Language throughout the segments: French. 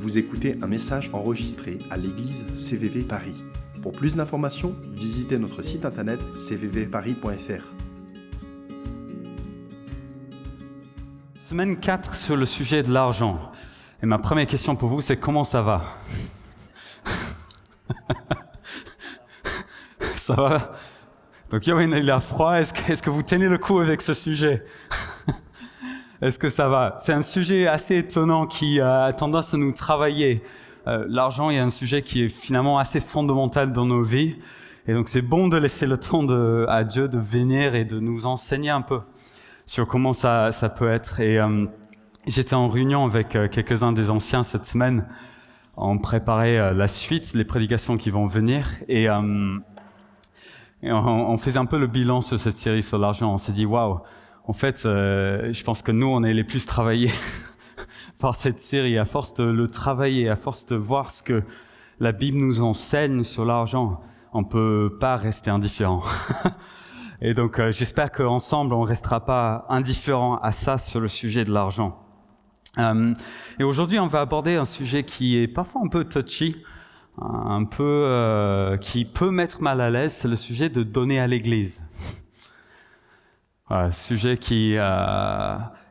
Vous écoutez un message enregistré à l'église CVV Paris. Pour plus d'informations, visitez notre site internet cvvparis.fr. Semaine 4 sur le sujet de l'argent. Et ma première question pour vous, c'est comment ça va? Ça va? Donc Yoann, il a froid. Est-ce que vous tenez le coup avec ce sujet? Est-ce que ça va? C'est un sujet assez étonnant qui a tendance à nous travailler. L'argent est un sujet qui est finalement assez fondamental dans nos vies. Et donc c'est bon de laisser le temps à Dieu de venir et de nous enseigner un peu sur comment ça peut être. Et j'étais en réunion avec quelques-uns des anciens cette semaine. On préparait la suite, les prédications qui vont venir. Et on faisait un peu le bilan sur cette série sur l'argent. On s'est dit, waouh, en fait, je pense que nous, on est les plus travaillés par cette série. À force de le travailler, à force de voir ce que la Bible nous enseigne sur l'argent, on peut pas rester indifférent. Et donc, j'espère qu'ensemble, on restera pas indifférent à ça sur le sujet de l'argent. Et aujourd'hui, on va aborder un sujet qui est parfois un peu touchy, un peu qui peut mettre mal à l'aise. C'est le sujet de donner à l'Église. Voilà, sujet qui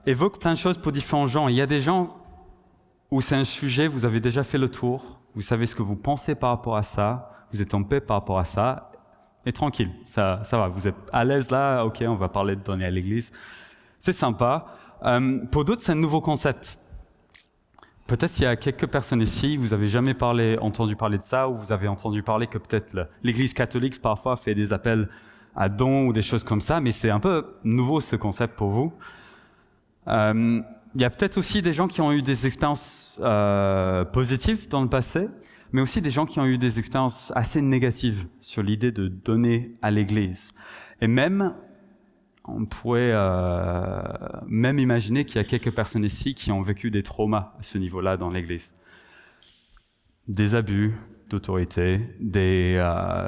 évoque plein de choses pour différents gens. Il y a des gens où c'est un sujet, vous avez déjà fait le tour, vous savez ce que vous pensez par rapport à ça, vous êtes en paix par rapport à ça, et tranquille, ça va, vous êtes à l'aise là, ok, on va parler de donner à l'Église. C'est sympa. Pour d'autres, c'est un nouveau concept. Peut-être qu'il y a quelques personnes ici, vous n'avez jamais entendu parler de ça, ou vous avez entendu parler que peut-être l'Église catholique parfois fait des appels à dons ou des choses comme ça, mais c'est un peu nouveau ce concept pour vous. Il y a peut-être aussi des gens qui ont eu des expériences positives dans le passé, mais aussi des gens qui ont eu des expériences assez négatives sur l'idée de donner à l'Église. Et même, on pourrait même imaginer qu'il y a quelques personnes ici qui ont vécu des traumas à ce niveau-là dans l'Église. Des abus d'autorité, des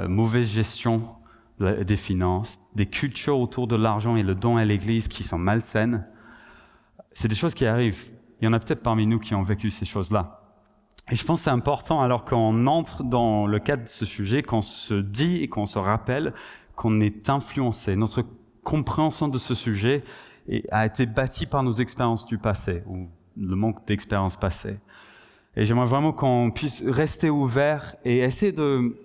mauvaises gestions des finances, des cultures autour de l'argent et le don à l'Église qui sont malsaines. C'est des choses qui arrivent. Il y en a peut-être parmi nous qui ont vécu ces choses-là. Et je pense que c'est important, alors qu'on entre dans le cadre de ce sujet, qu'on se dit et qu'on se rappelle qu'on est influencé. Notre compréhension de ce sujet a été bâtie par nos expériences du passé, ou le manque d'expériences passées. Et j'aimerais vraiment qu'on puisse rester ouvert et essayer de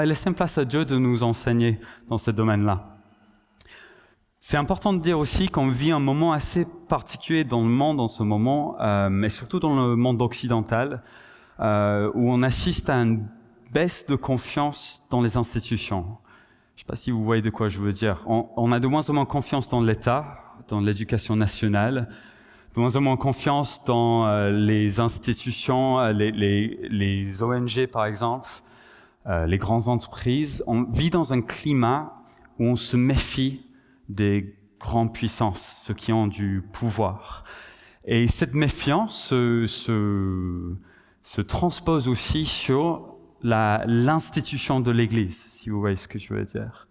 laisser place à Dieu de nous enseigner dans ce domaine-là. C'est important de dire aussi qu'on vit un moment assez particulier dans le monde en ce moment, mais surtout dans le monde occidental, où on assiste à une baisse de confiance dans les institutions. Je ne sais pas si vous voyez de quoi je veux dire. On a de moins en moins confiance dans l'État, dans l'éducation nationale, de moins en moins confiance dans les institutions, les ONG par exemple, les grandes entreprises. On vit dans un climat où on se méfie des grandes puissances, ceux qui ont du pouvoir. Et cette méfiance se transpose aussi sur l'institution de l'Église, si vous voyez ce que je veux dire.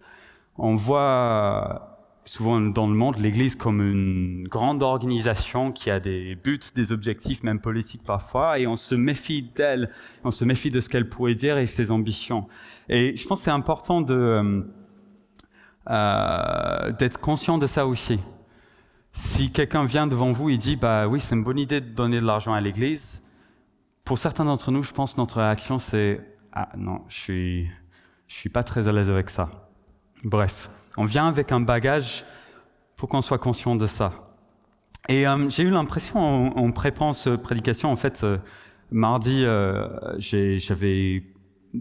On voit souvent dans le monde l'Église comme une grande organisation qui a des buts, des objectifs, même politiques parfois, et on se méfie d'elle, on se méfie de ce qu'elle pourrait dire et ses ambitions. Et je pense que c'est important d'être conscient de ça aussi. Si quelqu'un vient devant vous et dit « bah oui, c'est une bonne idée de donner de l'argent à l'Église », pour certains d'entre nous, je pense que notre réaction c'est « ah non, je suis pas très à l'aise avec ça ». Bref, on vient avec un bagage, il faut qu'on soit conscient de ça. Et j'ai eu l'impression en préparant cette prédication, en fait, mardi, j'avais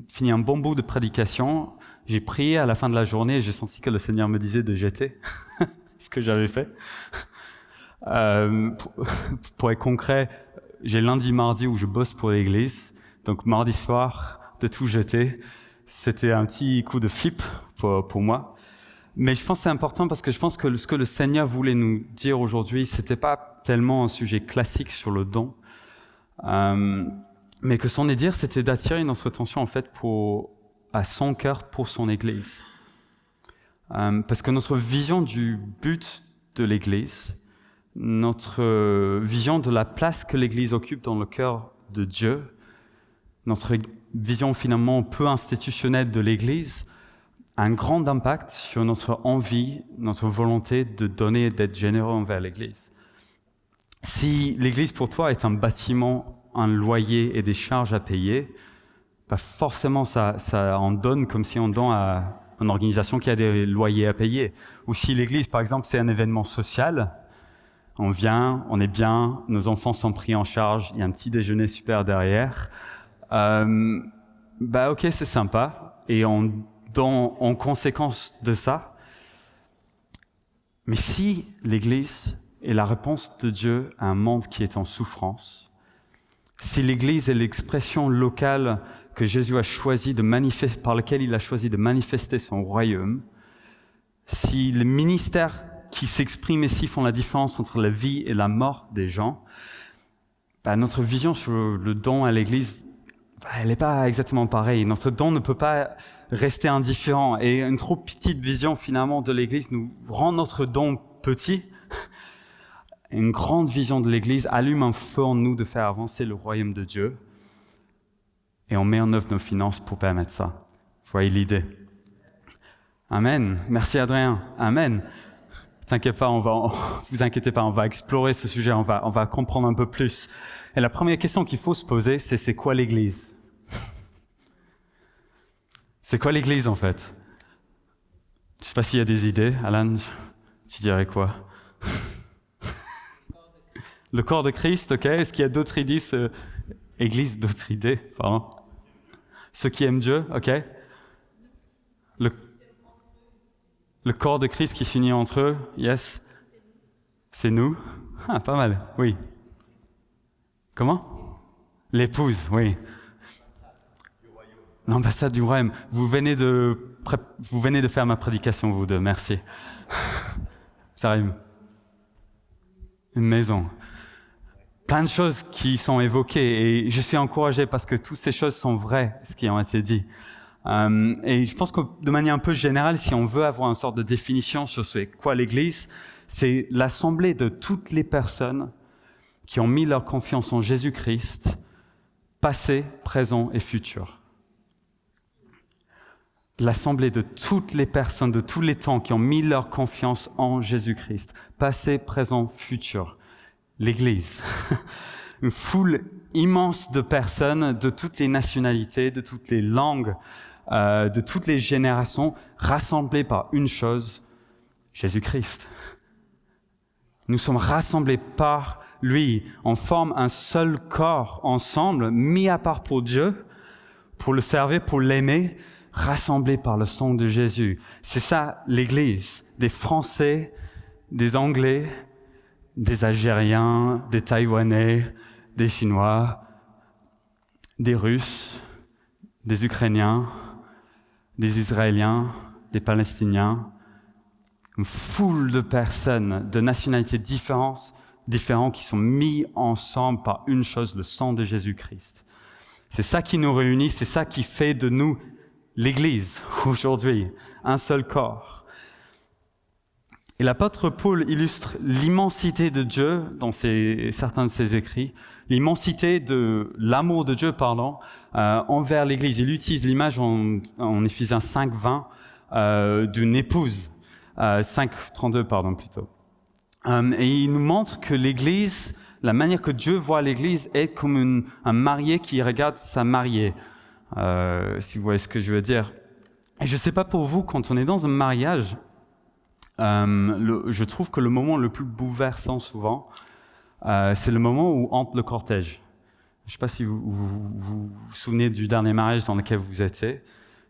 fini un bon bout de prédication. J'ai prié à la fin de la journée et j'ai senti que le Seigneur me disait de jeter ce que j'avais fait. Pour être concret, j'ai lundi, mardi où je bosse pour l'Église. Donc mardi soir, de tout jeter. C'était un petit coup de flip pour moi. Mais je pense que c'est important parce que je pense que ce que le Seigneur voulait nous dire aujourd'hui, c'était pas tellement un sujet classique sur le don, mais que son dire, c'était d'attirer notre attention en fait à son cœur pour son Église. Parce que notre vision du but de l'Église, notre vision de la place que l'Église occupe dans le cœur de Dieu, notre vision finalement peu institutionnelle de l'Église, a un grand impact sur notre envie, notre volonté de donner et d'être généreux envers l'Église. Si l'Église pour toi est un bâtiment, un loyer et des charges à payer, forcément ça en donne comme si on donne à une organisation qui a des loyers à payer. Ou si l'Église, par exemple, c'est un événement social, on vient, on est bien, nos enfants sont pris en charge, il y a un petit déjeuner super derrière. Ok, c'est sympa, et on donne en conséquence de ça. Mais si l'Église est la réponse de Dieu à un monde qui est en souffrance, si l'Église est l'expression locale que Jésus a choisi par lequel il a choisi de manifester son royaume, si les ministères qui s'expriment ici font la différence entre la vie et la mort des gens, notre vision sur le don à l'Église, elle n'est pas exactement pareille. Notre don ne peut pas rester indifférent. Et une trop petite vision finalement de l'Église nous rend notre don petit. Une grande vision de l'Église allume un feu en nous de faire avancer le royaume de Dieu. Et on met en œuvre nos finances pour permettre ça. Vous voyez l'idée? Amen. Merci Adrien. Amen. T'inquiète pas, vous inquiétez pas, on va explorer ce sujet, on va comprendre un peu plus. Et la première question qu'il faut se poser, c'est quoi l'Église? C'est quoi l'Église en fait? Je sais pas s'il y a des idées. Alan, tu dirais quoi? Le corps de Christ, ok. Est-ce qu'il y a d'autres idées? Église, d'autres idées, pardon. Ceux qui aiment Dieu, ok. Le corps de Christ qui s'unit entre eux, yes. C'est nous. Ah, pas mal, oui. Comment? L'épouse, oui. L'ambassade du royaume. Vous venez de faire ma prédication, vous deux, merci. Ça rime. Une maison. Plein de choses qui sont évoquées et je suis encouragé parce que toutes ces choses sont vraies, ce qui ont été dit. Et je pense que de manière un peu générale, si on veut avoir une sorte de définition sur ce qu'est quoi l'Église, c'est l'assemblée de toutes les personnes qui ont mis leur confiance en Jésus-Christ, passé, présent et futur. L'assemblée de toutes les personnes de tous les temps qui ont mis leur confiance en Jésus-Christ, passé, présent, futur. L'Église. Une foule immense de personnes de toutes les nationalités, de toutes les langues, de toutes les générations, rassemblées par une chose, Jésus-Christ. Nous sommes rassemblés par lui. On forme un seul corps ensemble, mis à part pour Dieu, pour le servir, pour l'aimer, rassemblés par le sang de Jésus. C'est ça l'Église. Des Français, des Anglais, des Algériens, des Taïwanais, des Chinois, des Russes, des Ukrainiens, des Israéliens, des Palestiniens, une foule de personnes de nationalités différentes qui sont mis ensemble par une chose, le sang de Jésus-Christ. C'est ça qui nous réunit, c'est ça qui fait de nous l'Église aujourd'hui, un seul corps. Et l'apôtre Paul illustre l'immensité de Dieu dans certains de ses écrits, l'immensité de l'amour de Dieu, envers l'Église. Il utilise l'image en Éphésiens 5:20 d'une épouse, 5:32 plutôt. Et il nous montre que l'Église, la manière que Dieu voit l'Église est comme un marié qui regarde sa mariée, si vous voyez ce que je veux dire. Et je ne sais pas pour vous, quand on est dans un mariage, je trouve que le moment le plus bouleversant souvent, c'est le moment où entre le cortège. Je ne sais pas si vous vous souvenez du dernier mariage dans lequel vous étiez.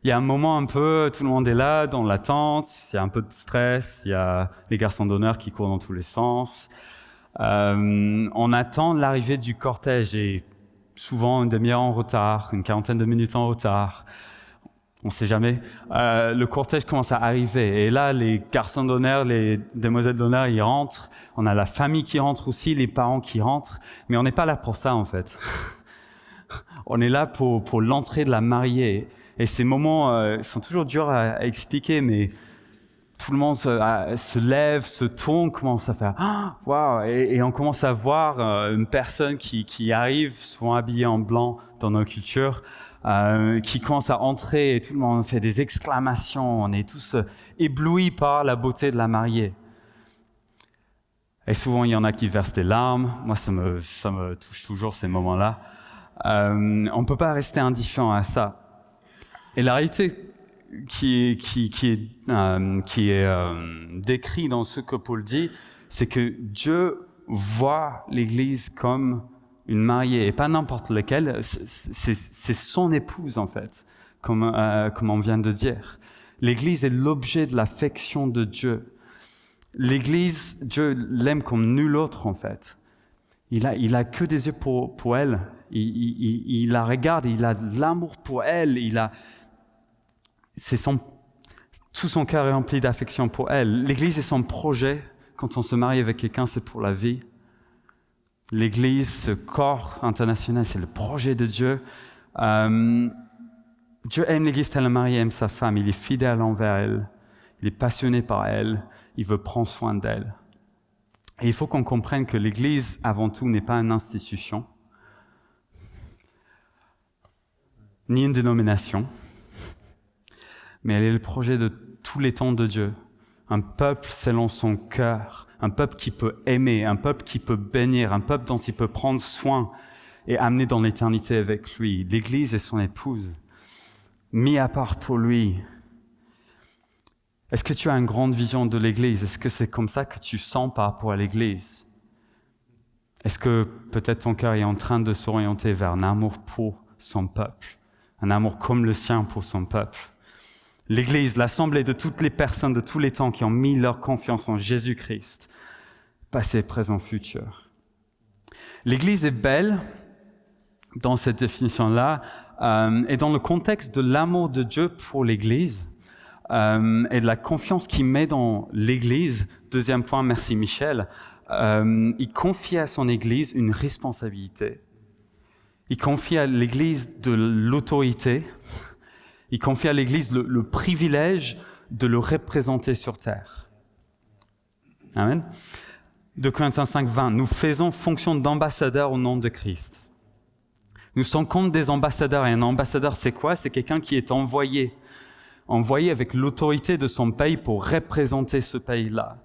Il y a un moment un peu, tout le monde est là, dans l'attente, il y a un peu de stress, il y a les garçons d'honneur qui courent dans tous les sens. On attend l'arrivée du cortège et souvent une demi-heure en retard, une quarantaine de minutes en retard. On ne sait jamais. Le cortège commence à arriver. Et là, les garçons d'honneur, les demoiselles d'honneur, ils rentrent. On a la famille qui rentre aussi, les parents qui rentrent. Mais on n'est pas là pour ça, en fait. On est là pour l'entrée de la mariée. Et ces moments sont toujours durs à expliquer, mais tout le monde se lève, se tourne, commence à faire « Waouh !» et on commence à voir une personne qui arrive, souvent habillée en blanc dans nos cultures, qui commence à entrer et tout le monde fait des exclamations. On est tous éblouis par la beauté de la mariée. Et souvent, il y en a qui versent des larmes. Moi, ça me touche toujours ces moments-là. On ne peut pas rester indifférent à ça. Et la réalité qui est décrite dans ce que Paul dit, c'est que Dieu voit l'Église comme une mariée, et pas n'importe laquelle, c'est son épouse en fait, comme on vient de dire. L'Église est l'objet de l'affection de Dieu. L'Église, Dieu l'aime comme nul autre en fait. Il a que des yeux pour elle. Il la regarde, il a de l'amour pour elle. Tout son cœur est rempli d'affection pour elle. L'Église est son projet. Quand on se marie avec quelqu'un, c'est pour la vie. L'Église, ce corps international, c'est le projet de Dieu. Dieu aime l'Église tel un mari aime sa femme. Il est fidèle envers elle. Il est passionné par elle. Il veut prendre soin d'elle. Et il faut qu'on comprenne que l'Église, avant tout, n'est pas une institution, ni une dénomination, mais elle est le projet de tous les temps de Dieu. Un peuple selon son cœur, un peuple qui peut aimer, un peuple qui peut bénir, un peuple dont il peut prendre soin et amener dans l'éternité avec lui. L'Église est son épouse, mis à part pour lui. Est-ce que tu as une grande vision de l'Église? Est-ce que c'est comme ça que tu sens par rapport à l'Église? Est-ce que peut-être ton cœur est en train de s'orienter vers un amour pour son peuple, un amour comme le sien pour son peuple? L'Église, l'assemblée de toutes les personnes de tous les temps qui ont mis leur confiance en Jésus-Christ, passé, présent, futur. L'Église est belle dans cette définition-là et dans le contexte de l'amour de Dieu pour l'Église et de la confiance qu'il met dans l'Église. Deuxième point, merci Michel. Il confie à son Église une responsabilité. Il confie à l'Église de l'autorité. Il confie à l'Église le privilège de le représenter sur terre. Amen. 2 Corinthiens 5, 20. Nous faisons fonction d'ambassadeurs au nom de Christ. Nous sommes comme des ambassadeurs. Et un ambassadeur, c'est quoi? C'est quelqu'un qui est envoyé avec l'autorité de son pays pour représenter ce pays-là.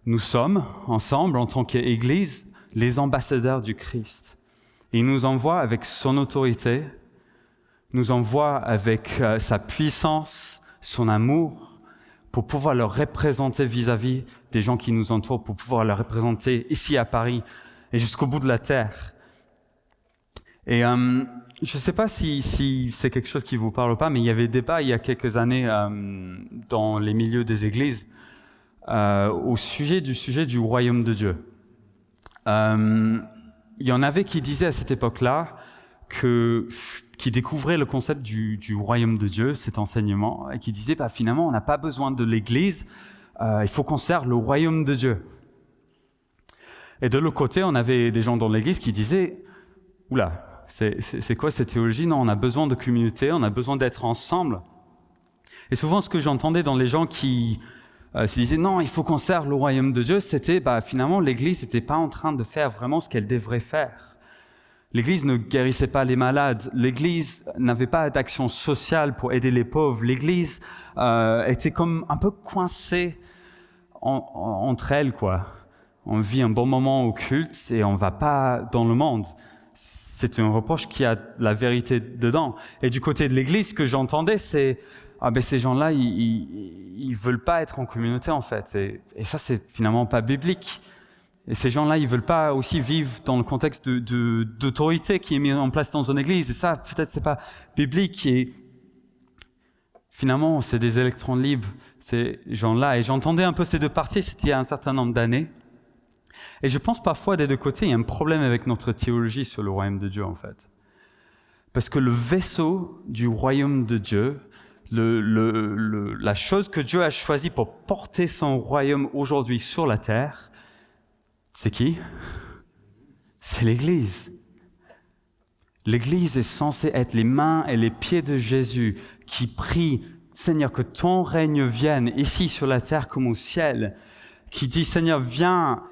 Nous sommes, ensemble, en tant qu'Église, les ambassadeurs du Christ. Et il nous envoie avec son autorité, nous envoie avec sa puissance, son amour, pour pouvoir le représenter vis-à-vis des gens qui nous entourent, pour pouvoir le représenter ici à Paris et jusqu'au bout de la terre. Et je ne sais pas si c'est quelque chose qui vous parle ou pas, mais il y avait débat il y a quelques années dans les milieux des églises au sujet du royaume de Dieu. Il y en avait qui disaient à cette époque-là qui découvraient le concept du royaume de Dieu, cet enseignement, et qui disaient finalement on n'a pas besoin de l'Église, il faut qu'on serve le royaume de Dieu. Et de l'autre côté, on avait des gens dans l'Église qui disaient oula, c'est quoi cette théologie? Non, on a besoin de communauté, on a besoin d'être ensemble. Et souvent, ce que j'entendais dans les gens qui se disaient non, il faut qu'on serve le royaume de Dieu, c'était finalement l'Église n'était pas en train de faire vraiment ce qu'elle devrait faire. L'Église ne guérissait pas les malades, l'Église n'avait pas d'action sociale pour aider les pauvres, l'Église était comme un peu coincée entre elles, quoi. On vit un bon moment au culte et on ne va pas dans le monde. C'est un reproche qui a la vérité dedans. Et du côté de l'Église, ce que j'entendais, c'est ces gens-là, ils veulent pas être en communauté en fait. Et ça, c'est finalement pas biblique. Et ces gens-là, ils veulent pas aussi vivre dans le contexte d'autorité qui est mis en place dans une Église. Et ça, peut-être, c'est pas biblique. Et finalement, c'est des électrons libres, ces gens-là. Et j'entendais un peu ces deux parties. C'était il y a un certain nombre d'années. Et je pense parfois des deux côtés, il y a un problème avec notre théologie sur le royaume de Dieu en fait. Parce que le vaisseau du royaume de Dieu, la chose que Dieu a choisie pour porter son royaume aujourd'hui sur la terre, c'est qui? C'est l'Église. L'Église est censée être les mains et les pieds de Jésus qui prie Seigneur, que ton règne vienne ici sur la terre comme au ciel, qui dit, Seigneur, viens,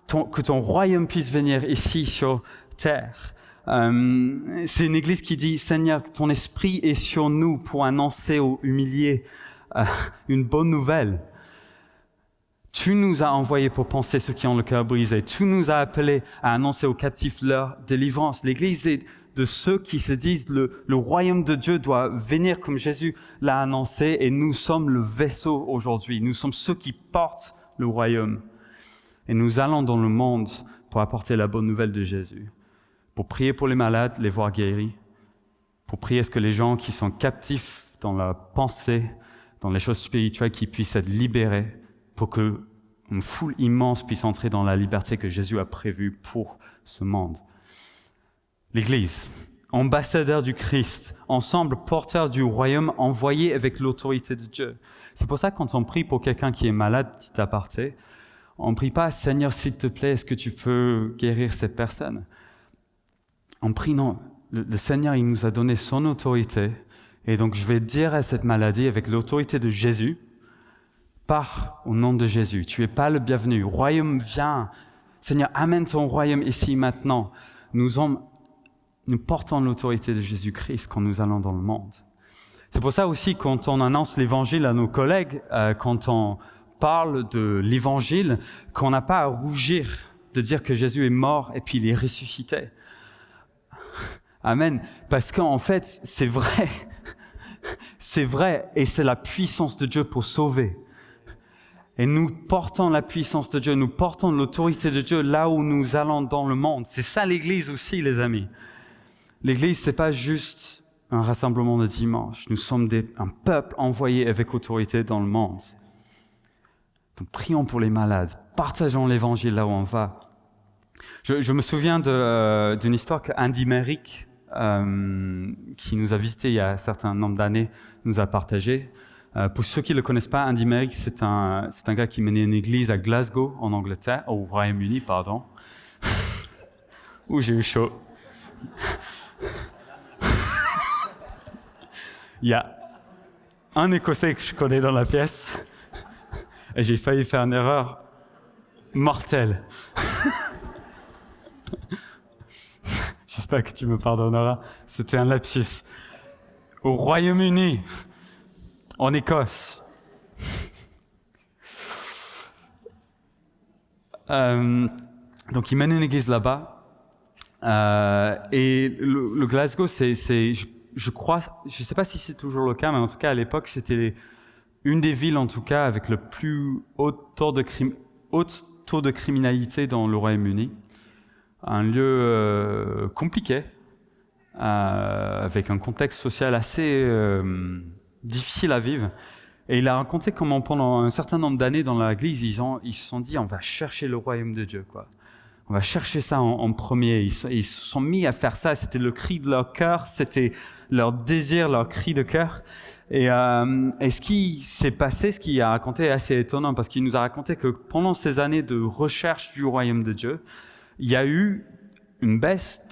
que ton royaume puisse venir ici sur terre. C'est une église qui dit, Seigneur, ton esprit est sur nous pour annoncer aux humiliés une bonne nouvelle. Tu nous as envoyés pour penser ceux qui ont le cœur brisé. Tu nous as appelés à annoncer aux captifs leur délivrance. L'église est de ceux qui se disent le royaume de Dieu doit venir comme Jésus l'a annoncé et nous sommes le vaisseau aujourd'hui. Nous sommes ceux qui portent le royaume. Et nous allons dans le monde pour apporter la bonne nouvelle de Jésus. Pour prier pour les malades, les voir guéris. Pour prier à ce que les gens qui sont captifs dans la pensée, dans les choses spirituelles, qui puissent être libérés pour qu'une foule immense puisse entrer dans la liberté que Jésus a prévue pour ce monde. L'Église, ambassadeur du Christ, ensemble porteur du royaume, envoyé avec l'autorité de Dieu. C'est pour ça que quand on prie pour quelqu'un qui est malade, petit aparté, on ne prie pas « Seigneur, s'il te plaît, est-ce que tu peux guérir cette personne ?» On prie, non, le Seigneur, il nous a donné son autorité, et donc je vais dire à cette maladie avec l'autorité de Jésus, pars au nom de Jésus, tu n'es pas le bienvenu, royaume viens, Seigneur, amène ton royaume ici maintenant. Nous portons l'autorité de Jésus-Christ quand nous allons dans le monde. C'est pour ça aussi quand on annonce l'évangile à nos collègues, quand on parle de l'évangile, qu'on n'a pas à rougir de dire que Jésus est mort et puis il est ressuscité. Amen. Parce qu'en fait, c'est vrai. C'est vrai et c'est la puissance de Dieu pour sauver. Et nous portons la puissance de Dieu, nous portons l'autorité de Dieu là où nous allons dans le monde. C'est ça l'Église aussi, les amis. L'Église, c'est pas juste un rassemblement de dimanche. Nous sommes un peuple envoyé avec autorité dans le monde. Donc prions pour les malades, partageons l'Évangile là où on va. Je me souviens d'une histoire qu'Andy Merrick, qui nous a visités il y a un certain nombre d'années, nous a partagé. Pour ceux qui ne le connaissent pas, Andy Merrick, c'est un gars qui menait une église à Glasgow, en Angleterre, au Royaume-Uni, pardon, où j'ai eu chaud. Il y a un Écossais que je connais dans la pièce, et j'ai failli faire une erreur mortelle. J'espère que tu me pardonneras, c'était un lapsus. Au Royaume-Uni, en Écosse. Donc il mène une église là-bas. Et le Glasgow, je crois, je ne sais pas si c'est toujours le cas, mais en tout cas à l'époque, c'était une des villes en tout cas avec le plus haut taux de criminalité dans le Royaume-Uni. Un lieu compliqué, avec un contexte social assez difficile à vivre. Et il a raconté comment pendant un certain nombre d'années dans l'église, ils se sont dit on va chercher le royaume de Dieu, quoi. On va chercher ça en premier. Ils se sont mis à faire ça. C'était le cri de leur cœur, c'était leur désir, leur cri de cœur. Et ce qui s'est passé, ce qu'il a raconté est assez étonnant parce qu'il nous a raconté que pendant ces années de recherche du royaume de Dieu, il y a eu une baisse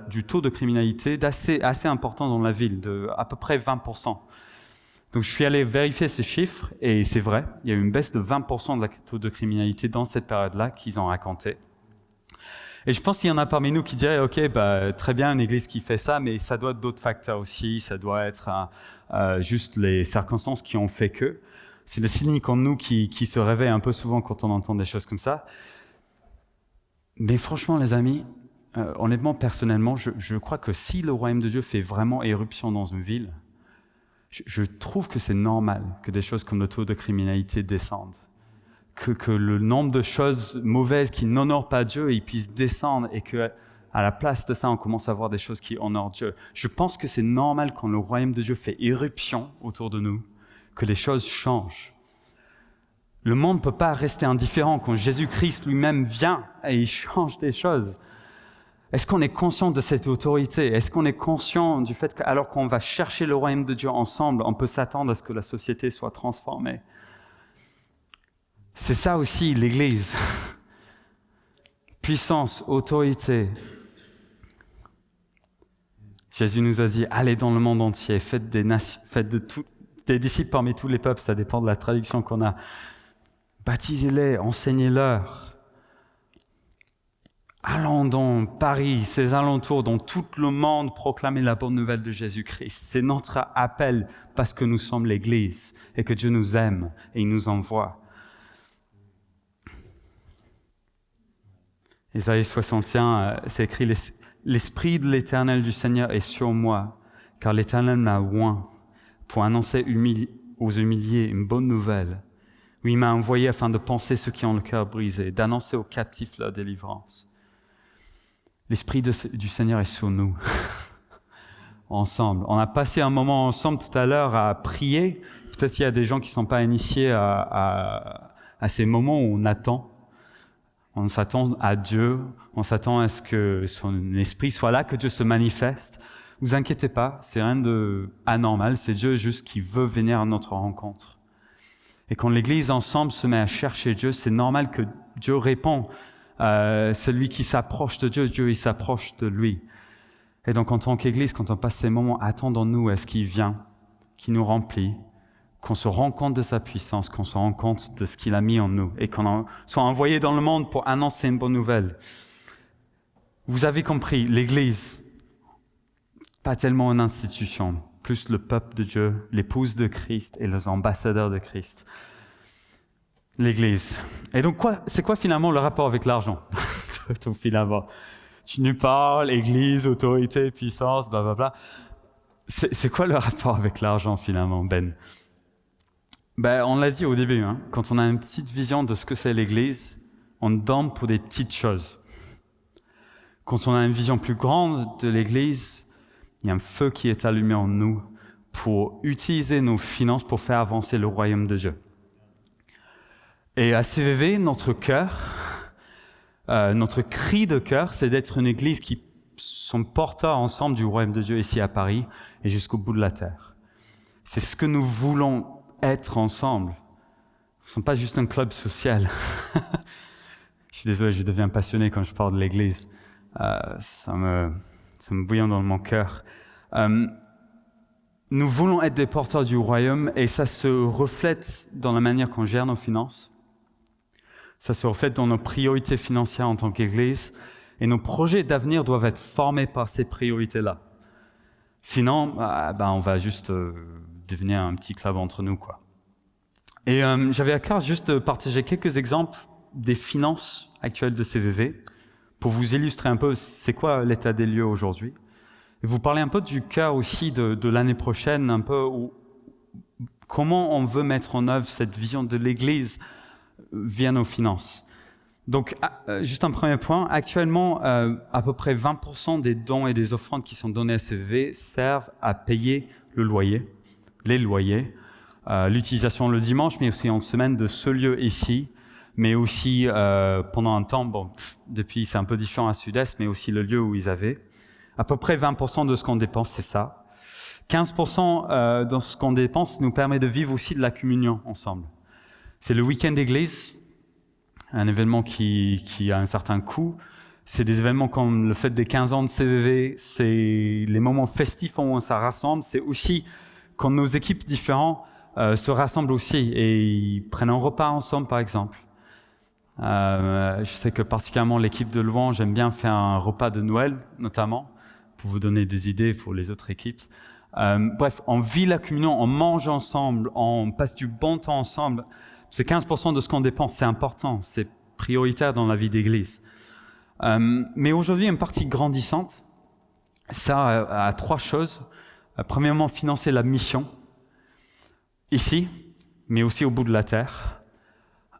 du taux de criminalité assez important dans la ville, de à peu près 20%. Donc je suis allé vérifier ces chiffres et c'est vrai, il y a eu une baisse de 20% de la taux de criminalité dans cette période-là qu'ils ont raconté. Et je pense qu'il y en a parmi nous qui diraient, ok, très bien une église qui fait ça, mais ça doit être d'autres facteurs aussi, ça doit être juste les circonstances qui ont fait que. C'est le cynique en nous qui se réveille un peu souvent quand on entend des choses comme ça. Mais franchement, les amis, honnêtement, personnellement, je crois que si le royaume de Dieu fait vraiment éruption dans une ville, je trouve que c'est normal que des choses comme le taux de criminalité descendent. Que le nombre de choses mauvaises qui n'honorent pas Dieu, ils puissent descendre et qu'à la place de ça, on commence à voir des choses qui honorent Dieu. Je pense que c'est normal quand le royaume de Dieu fait éruption autour de nous, que les choses changent. Le monde ne peut pas rester indifférent quand Jésus-Christ lui-même vient et il change des choses. Est-ce qu'on est conscient de cette autorité? Est-ce qu'on est conscient du fait qu'alors qu'on va chercher le royaume de Dieu ensemble, on peut s'attendre à ce que la société soit transformée? C'est ça aussi l'Église. Puissance, autorité. Jésus nous a dit, allez dans le monde entier, faites de toutes des disciples parmi tous les peuples, ça dépend de la traduction qu'on a. Baptisez-les, enseignez-leur. Allons dans Paris, ses alentours, dans tout le monde, proclamer la bonne nouvelle de Jésus-Christ. C'est notre appel parce que nous sommes l'Église et que Dieu nous aime et il nous envoie. Ésaïe 61, c'est écrit « L'Esprit de l'Éternel du Seigneur est sur moi, car l'Éternel m'a oint pour annoncer aux humiliés une bonne nouvelle. Oui, il m'a envoyé afin de panser ceux qui ont le cœur brisé, d'annoncer aux captifs leur délivrance. » L'Esprit du Seigneur est sur nous, ensemble. On a passé un moment ensemble tout à l'heure à prier. Peut-être qu'il y a des gens qui ne sont pas initiés à ces moments où on attend. On s'attend à Dieu, on s'attend à ce que son esprit soit là, que Dieu se manifeste. Ne vous inquiétez pas, c'est rien d'anormal, c'est Dieu juste qui veut venir à notre rencontre. Et quand l'Église ensemble se met à chercher Dieu, c'est normal que Dieu répond. Celui qui s'approche de Dieu, Dieu il s'approche de lui. Et donc en tant qu'Église, quand on passe ces moments, attendons-nous à ce qu'il vient, qu'il nous remplit, qu'on se rend compte de sa puissance, qu'on se rend compte de ce qu'il a mis en nous et qu'on soit envoyé dans le monde pour annoncer une bonne nouvelle. Vous avez compris, l'Église, pas tellement une institution, plus le peuple de Dieu, l'épouse de Christ et les ambassadeurs de Christ. L'Église. Et donc, c'est quoi finalement le rapport avec l'argent? Tout finalement. Tu nous parles, Église, autorité, puissance, blablabla. C'est quoi le rapport avec l'argent finalement, Ben? On l'a dit au début, hein, quand on a une petite vision de ce que c'est l'Église, on donne pour des petites choses. Quand on a une vision plus grande de l'Église, il y a un feu qui est allumé en nous pour utiliser nos finances pour faire avancer le royaume de Dieu. Et à CVV, notre cœur, notre cri de cœur, c'est d'être une église qui sont porteurs ensemble du royaume de Dieu ici à Paris et jusqu'au bout de la terre. C'est ce que nous voulons être ensemble. Nous ne sommes pas juste un club social. Je suis désolé, je deviens passionné quand je parle de l'église. Ça me bouillonne dans mon cœur. Nous voulons être des porteurs du royaume et ça se reflète dans la manière qu'on gère nos finances. Ça se reflète dans nos priorités financières en tant qu'Église. Et nos projets d'avenir doivent être formés par ces priorités-là. Sinon, on va juste devenir un petit club entre nous, quoi. Et j'avais à cœur juste de partager quelques exemples des finances actuelles de CVV pour vous illustrer un peu c'est quoi l'état des lieux aujourd'hui. Et vous parler un peu du cœur aussi de l'année prochaine, un peu comment on veut mettre en œuvre cette vision de l'Église via nos finances. Donc, juste un premier point, actuellement, à peu près 20% des dons et des offrandes qui sont donnés à CVV servent à payer les loyers, l'utilisation le dimanche, mais aussi en semaine de ce lieu ici, mais aussi pendant un temps, depuis c'est un peu différent à Sud-Est, mais aussi le lieu où ils avaient. À peu près 20% de ce qu'on dépense, c'est ça. 15% de ce qu'on dépense nous permet de vivre aussi de la communion ensemble. C'est le week-end d'église, un événement qui a un certain coût. C'est des événements comme le fête des 15 ans de CVV, c'est les moments festifs où on se rassemble. C'est aussi quand nos équipes différentes se rassemblent aussi et ils prennent un repas ensemble, par exemple. Je sais que particulièrement l'équipe de Louange aime bien faire un repas de Noël, notamment, pour vous donner des idées pour les autres équipes. Bref, on vit la communion, on mange ensemble, on passe du bon temps ensemble. C'est 15% de ce qu'on dépense, c'est important, c'est prioritaire dans la vie d'église. Mais aujourd'hui, une partie grandissante, ça a trois choses. Premièrement, financer la mission, ici, mais aussi au bout de la terre.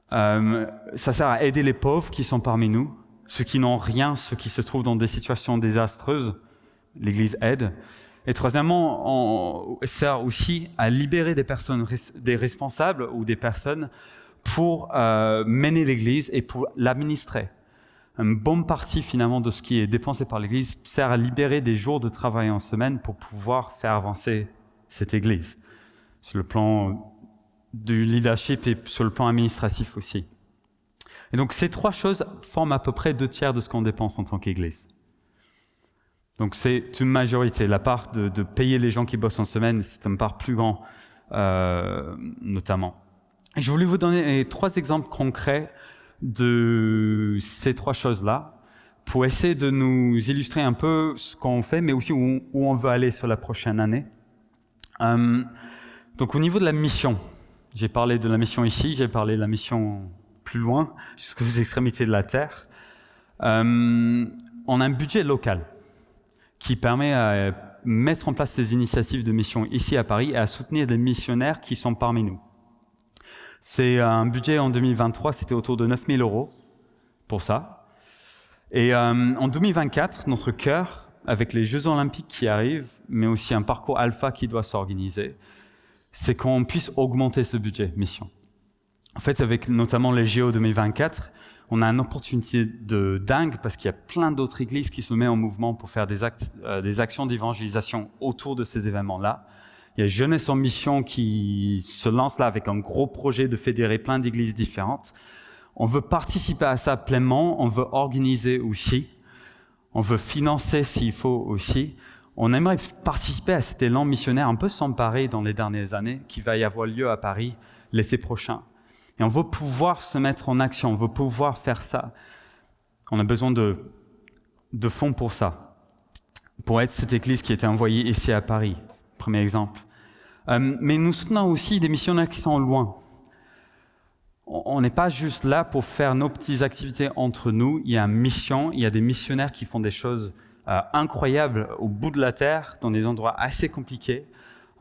Ça sert à aider les pauvres qui sont parmi nous, ceux qui n'ont rien, ceux qui se trouvent dans des situations désastreuses. L'Église aide. Et troisièmement, on sert aussi à libérer des personnes, des responsables ou des personnes pour mener l'Église et pour l'administrer. Une bonne partie finalement de ce qui est dépensé par l'Église sert à libérer des jours de travail en semaine pour pouvoir faire avancer cette Église, sur le plan du leadership et sur le plan administratif aussi. Et donc ces trois choses forment à peu près 2/3 de ce qu'on dépense en tant qu'Église. Donc c'est une majorité. La part de payer les gens qui bossent en semaine, c'est une part plus grande notamment. Et je voulais vous donner 3 exemples concrets de ces 3 choses-là pour essayer de nous illustrer un peu ce qu'on fait, mais aussi où on veut aller sur la prochaine année. Donc au niveau de la mission, j'ai parlé de la mission ici, j'ai parlé de la mission plus loin, jusqu'aux extrémités de la Terre. On a un budget local qui permet à mettre en place des initiatives de mission ici à Paris et à soutenir des missionnaires qui sont parmi nous. C'est un budget en 2023, c'était autour de 9 000 € pour ça. Et en 2024, notre cœur, avec les Jeux Olympiques qui arrivent, mais aussi un parcours alpha qui doit s'organiser, c'est qu'on puisse augmenter ce budget mission. En fait, avec notamment les JO 2024, on a une opportunité de dingue parce qu'il y a plein d'autres églises qui se mettent en mouvement pour faire des actions d'évangélisation autour de ces événements-là. Il y a Jeunesse en Mission qui se lance là avec un gros projet de fédérer plein d'églises différentes. On veut participer à ça pleinement, on veut organiser aussi, on veut financer s'il faut aussi. On aimerait participer à cet élan missionnaire un peu sans pareil dans les dernières années qui va y avoir lieu à Paris l'été prochain. Et on veut pouvoir se mettre en action, on veut pouvoir faire ça. On a besoin de fonds pour ça, pour être cette église qui a été envoyée ici à Paris, premier exemple. Mais nous soutenons aussi des missionnaires qui sont loin. On n'est pas juste là pour faire nos petites activités entre nous, il y a une mission, il y a des missionnaires qui font des choses incroyables au bout de la terre, dans des endroits assez compliqués.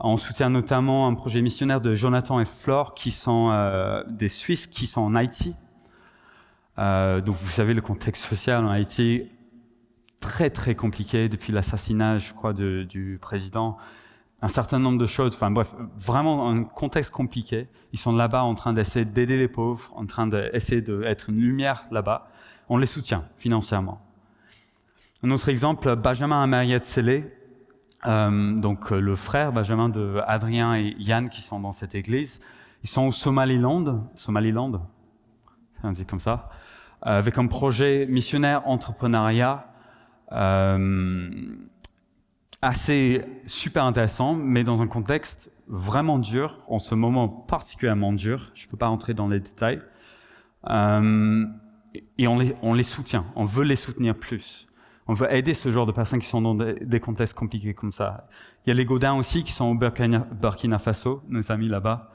On soutient notamment un projet missionnaire de Jonathan et Flore, qui sont des Suisses qui sont en Haïti. Donc vous savez, le contexte social en Haïti, très très compliqué depuis l'assassinat, je crois, du président. Un certain nombre de choses, enfin bref, vraiment un contexte compliqué. Ils sont là-bas en train d'essayer d'aider les pauvres, en train d'essayer d'être une lumière là-bas. On les soutient financièrement. Un autre exemple, Benjamin et Mariette Sellé, donc le frère Benjamin de Adrien et Yann qui sont dans cette église. Ils sont au Somaliland, on dit comme ça, avec un projet missionnaire entrepreneuriat assez super intéressant, mais dans un contexte vraiment dur, en ce moment particulièrement dur. Je ne peux pas rentrer dans les détails. Et on les soutient, on veut les soutenir plus. On veut aider ce genre de personnes qui sont dans des contextes compliqués comme ça. Il y a les Godins aussi qui sont au Burkina Faso, nos amis là-bas,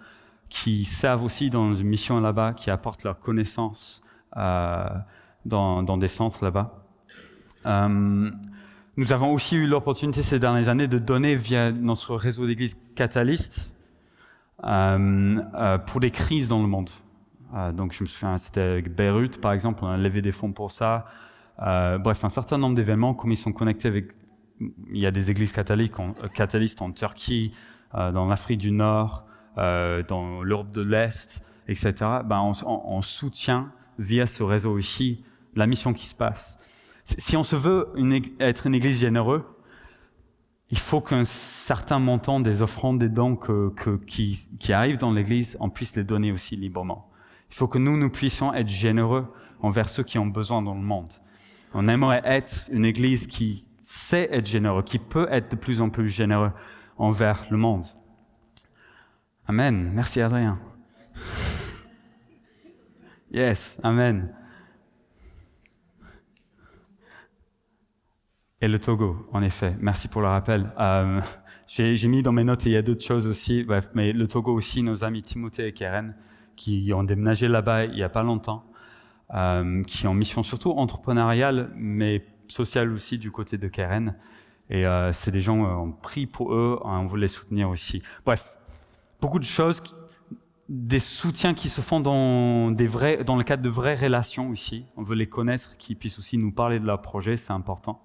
qui servent aussi dans une mission là-bas, qui apportent leurs connaissances dans des centres là-bas. Nous avons aussi eu l'opportunité ces dernières années de donner via notre réseau d'églises catalystes pour des crises dans le monde. Donc je me souviens, c'était avec Beyrouth par exemple, on a levé des fonds pour ça. Bref, un certain nombre d'événements, comme ils sont connectés avec... Il y a des églises catalystes en Turquie, dans l'Afrique du Nord, dans l'Europe de l'Est, etc. On soutient via ce réseau aussi la mission qui se passe. Si on se veut être une église généreuse, il faut qu'un certain montant des offrandes, des dons qui arrivent dans l'église, on puisse les donner aussi librement. Il faut que nous puissions être généreux envers ceux qui ont besoin dans le monde. On aimerait être une église qui sait être généreux, qui peut être de plus en plus généreux envers le monde. Amen. Merci Adrien. Yes, amen. Et le Togo, en effet. Merci pour le rappel. J'ai mis dans mes notes, et il y a d'autres choses aussi, bref, mais le Togo aussi, nos amis Timothée et Keren, qui ont déménagé là-bas il n'y a pas longtemps, qui ont mission surtout entrepreneuriale, mais sociale aussi du côté de Keren. Et c'est des gens, on prie pour eux, on veut les soutenir aussi. Bref, beaucoup de choses, des soutiens qui se font dans le cadre de vraies relations aussi. On veut les connaître, qu'ils puissent aussi nous parler de leur projet, c'est important.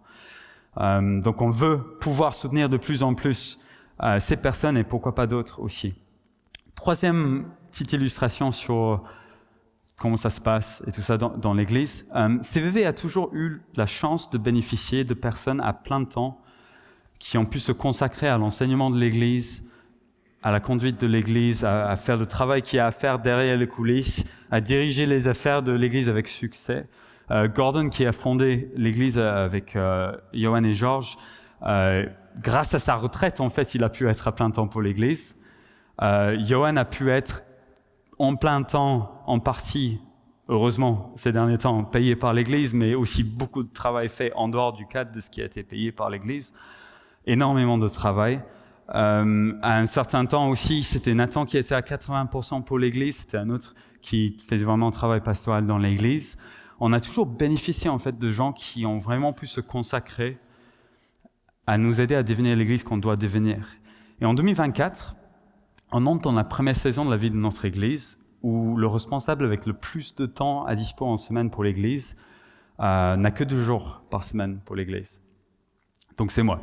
Donc on veut pouvoir soutenir de plus en plus ces personnes et pourquoi pas d'autres aussi. Troisième petite illustration sur comment ça se passe et tout ça dans l'église. CVV a toujours eu la chance de bénéficier de personnes à plein temps qui ont pu se consacrer à l'enseignement de l'église, à la conduite de l'église, à faire le travail qu'il y a à faire derrière les coulisses, à diriger les affaires de l'église avec succès. Gordon, qui a fondé l'église avec Johan et Georges, grâce à sa retraite, en fait, il a pu être à plein temps pour l'église. Johan a pu être en plein temps, en partie, heureusement, ces derniers temps, payé par l'Église, mais aussi beaucoup de travail fait en dehors du cadre de ce qui a été payé par l'Église. Énormément de travail. À un certain temps aussi, c'était Nathan qui était à 80% pour l'Église, c'était un autre qui faisait vraiment un travail pastoral dans l'Église. On a toujours bénéficié en fait de gens qui ont vraiment pu se consacrer à nous aider à devenir l'Église qu'on doit devenir. Et en 2024, on entre dans la première saison de la vie de notre Église où le responsable avec le plus de temps à dispo en semaine pour l'Église n'a que 2 jours par semaine pour l'Église. Donc c'est moi.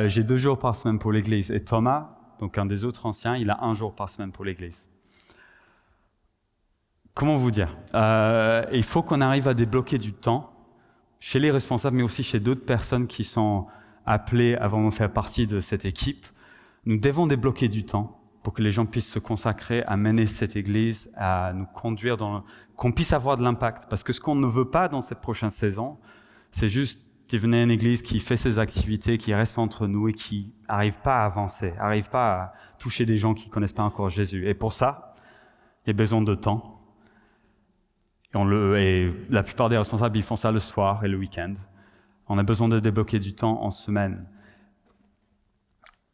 J'ai 2 jours par semaine pour l'Église. Et Thomas, donc un des autres anciens, il a 1 jour par semaine pour l'Église. Comment vous dire ? Il faut qu'on arrive à débloquer du temps chez les responsables, mais aussi chez d'autres personnes qui sont appelées à vraiment faire partie de cette équipe. Nous devons débloquer du temps pour que les gens puissent se consacrer à mener cette Église, à nous conduire qu'on puisse avoir de l'impact. Parce que ce qu'on ne veut pas dans cette prochaine saison, c'est juste devenir une Église qui fait ses activités, qui reste entre nous et qui n'arrive pas à avancer, n'arrive pas à toucher des gens qui ne connaissent pas encore Jésus. Et pour ça, il y a besoin de temps. Et la plupart des responsables, ils font ça le soir et le week-end. On a besoin de débloquer du temps en semaine.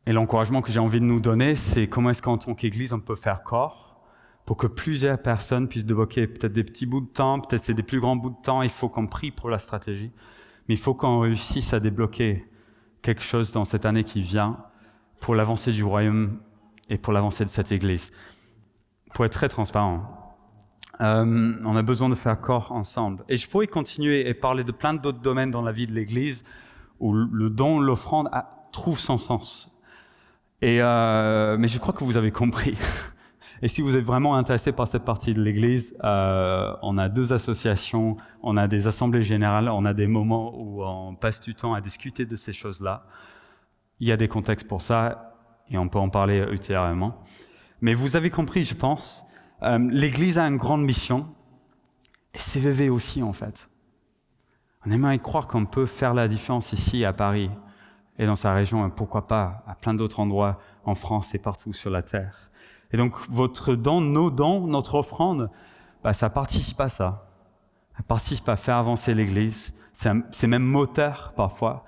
Et l'encouragement que j'ai envie de nous donner, c'est comment est-ce qu'en tant qu'Église, on peut faire corps pour que plusieurs personnes puissent débloquer peut-être des petits bouts de temps, peut-être c'est des plus grands bouts de temps, il faut qu'on prie pour la stratégie, mais il faut qu'on réussisse à débloquer quelque chose dans cette année qui vient pour l'avancée du royaume et pour l'avancée de cette Église. Pour être très transparent, on a besoin de faire corps ensemble. Et je pourrais continuer et parler de plein d'autres domaines dans la vie de l'Église où le don, l'offrande trouve son sens. Mais je crois que vous avez compris. Et si vous êtes vraiment intéressé par cette partie de l'Église, on a 2 associations, on a des assemblées générales, on a des moments où on passe du temps à discuter de ces choses-là. Il y a des contextes pour ça et on peut en parler ultérieurement. Mais vous avez compris, je pense, l'Église a une grande mission et CVV aussi en fait. On aimerait croire qu'on peut faire la différence ici à Paris et dans sa région, et pourquoi pas à plein d'autres endroits en France et partout sur la terre. Et donc votre don, nos dons, notre offrande, ça participe à ça. Ça participe à faire avancer l'Église. C'est même moteur parfois.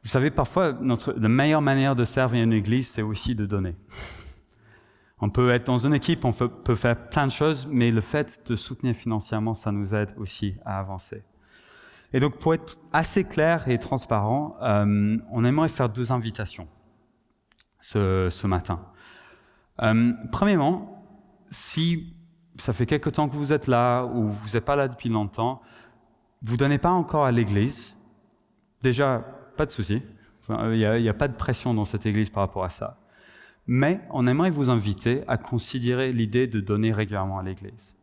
Vous savez, parfois, la meilleure manière de servir une Église, c'est aussi de donner. On peut être dans une équipe, on peut faire plein de choses, mais le fait de soutenir financièrement, ça nous aide aussi à avancer. Et donc, pour être assez clair et transparent, on aimerait faire 2 invitations ce matin. Premièrement, si ça fait quelque temps que vous êtes là ou vous n'êtes pas là depuis longtemps, vous ne donnez pas encore à l'Église, déjà, pas de souci. Il n'y a pas de pression dans cette Église par rapport à ça. Mais on aimerait vous inviter à considérer l'idée de donner régulièrement à l'Église,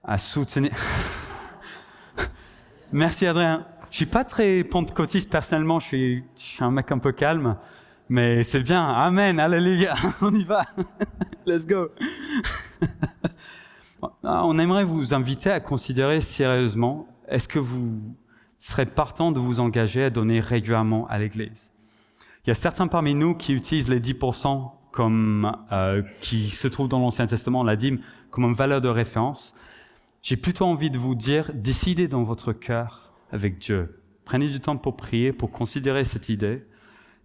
à soutenir... Merci Adrien. Je suis pas très pentecôtiste personnellement, je suis un mec un peu calme, mais c'est bien. Amen, alléluia, on y va. Let's go. On aimerait vous inviter à considérer sérieusement, est-ce que vous serez partant de vous engager à donner régulièrement à l'Église ? Il y a certains parmi nous qui utilisent les 10% qui se trouvent dans l'Ancien Testament, la dîme, comme une valeur de référence. J'ai plutôt envie de vous dire, décidez dans votre cœur avec Dieu. Prenez du temps pour prier, pour considérer cette idée,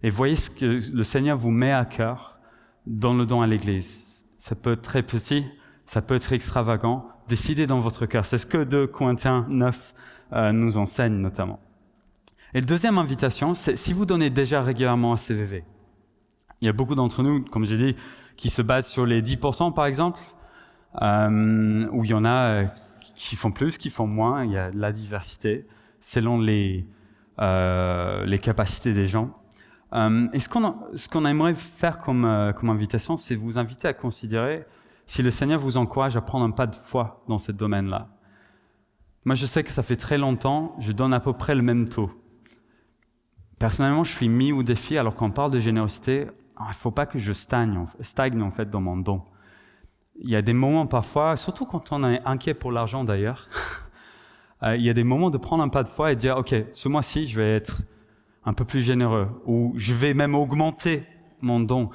et voyez ce que le Seigneur vous met à cœur dans le don à l'Église. Ça peut être très petit, ça peut être extravagant. Décidez dans votre cœur. C'est ce que 2 Corinthiens 9 nous enseigne notamment. Et la deuxième invitation, c'est si vous donnez déjà régulièrement à CVV. Il y a beaucoup d'entre nous, comme j'ai dit, qui se basent sur les 10% par exemple, où il y en a qui font plus, qui font moins, il y a de la diversité selon les capacités des gens. Et ce qu'on aimerait faire comme invitation, c'est vous inviter à considérer si le Seigneur vous encourage à prendre un pas de foi dans ce domaine-là. Moi, je sais que ça fait très longtemps, je donne à peu près le même taux. Personnellement, je suis mis au défi, alors qu'on parle de générosité, il ne faut pas que je stagne en fait dans mon don. Il y a des moments parfois, surtout quand on est inquiet pour l'argent d'ailleurs, il y a des moments de prendre un pas de foi et de dire « Ok, ce mois-ci, je vais être un peu plus généreux » ou « Je vais même augmenter mon don ».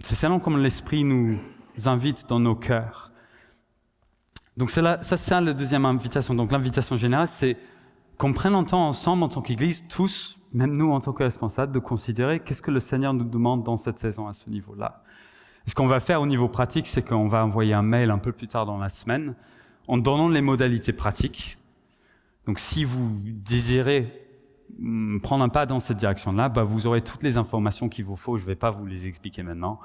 C'est selon comme l'Esprit nous invite dans nos cœurs. Donc ça c'est la deuxième invitation. Donc l'invitation générale, c'est qu'on prenne un temps ensemble en tant qu'Église, tous, même nous en tant que responsables, de considérer qu'est-ce que le Seigneur nous demande dans cette saison à ce niveau-là. Et ce qu'on va faire au niveau pratique, c'est qu'on va envoyer un mail un peu plus tard dans la semaine en donnant les modalités pratiques. Donc si vous désirez prendre un pas dans cette direction-là, vous aurez toutes les informations qu'il vous faut, je ne vais pas vous les expliquer maintenant,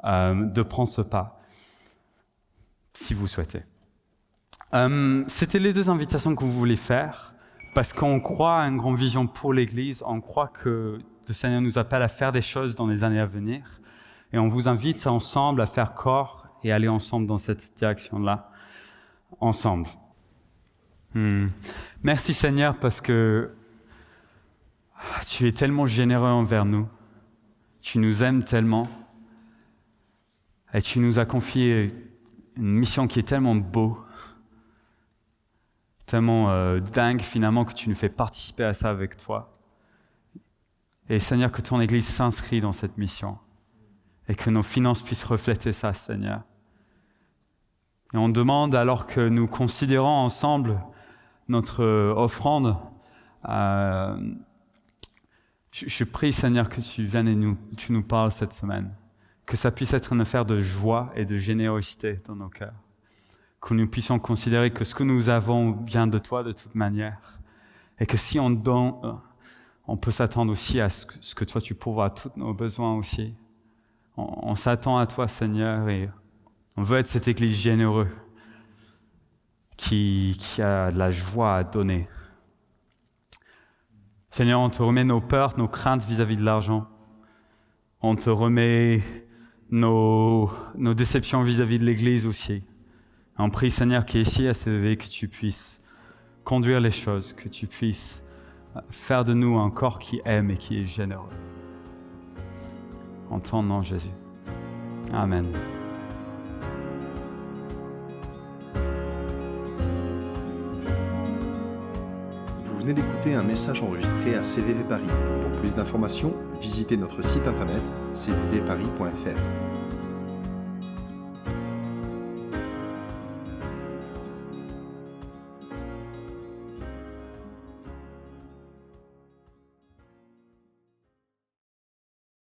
de prendre ce pas, si vous souhaitez. C'était les deux invitations que vous voulez faire, parce qu'on croit à une grande vision pour l'Église, on croit que le Seigneur nous appelle à faire des choses dans les années à venir, et on vous invite ensemble à faire corps et aller ensemble dans cette direction-là, ensemble. Merci Seigneur, parce que tu es tellement généreux envers nous, tu nous aimes tellement, et tu nous as confié une mission qui est tellement beau, tellement dingue finalement, que tu nous fais participer à ça avec toi. Et Seigneur, que ton Église s'inscrit dans cette mission, et que nos finances puissent refléter ça, Seigneur. Et on demande, alors que nous considérons ensemble notre offrande, je prie, Seigneur, que tu viennes et tu nous parles cette semaine. Que ça puisse être une affaire de joie et de générosité dans nos cœurs. Que nous puissions considérer que ce que nous avons vient de toi de toute manière. Et que si on donne, on peut s'attendre aussi à ce que toi tu pourvois à tous nos besoins aussi. On s'attend à toi, Seigneur, et on veut être cette Église généreuse qui a de la joie à donner. Seigneur, on te remet nos peurs, nos craintes vis-à-vis de l'argent. On te remet nos déceptions vis-à-vis de l'Église aussi. On prie, Seigneur, qui est ici à CVV, que tu puisses conduire les choses, que tu puisses faire de nous un corps qui aime et qui est généreux. En ton nom, Jésus. Amen. Vous venez d'écouter un message enregistré à CVV Paris. Pour plus d'informations, visitez notre site internet cvvparis.fr.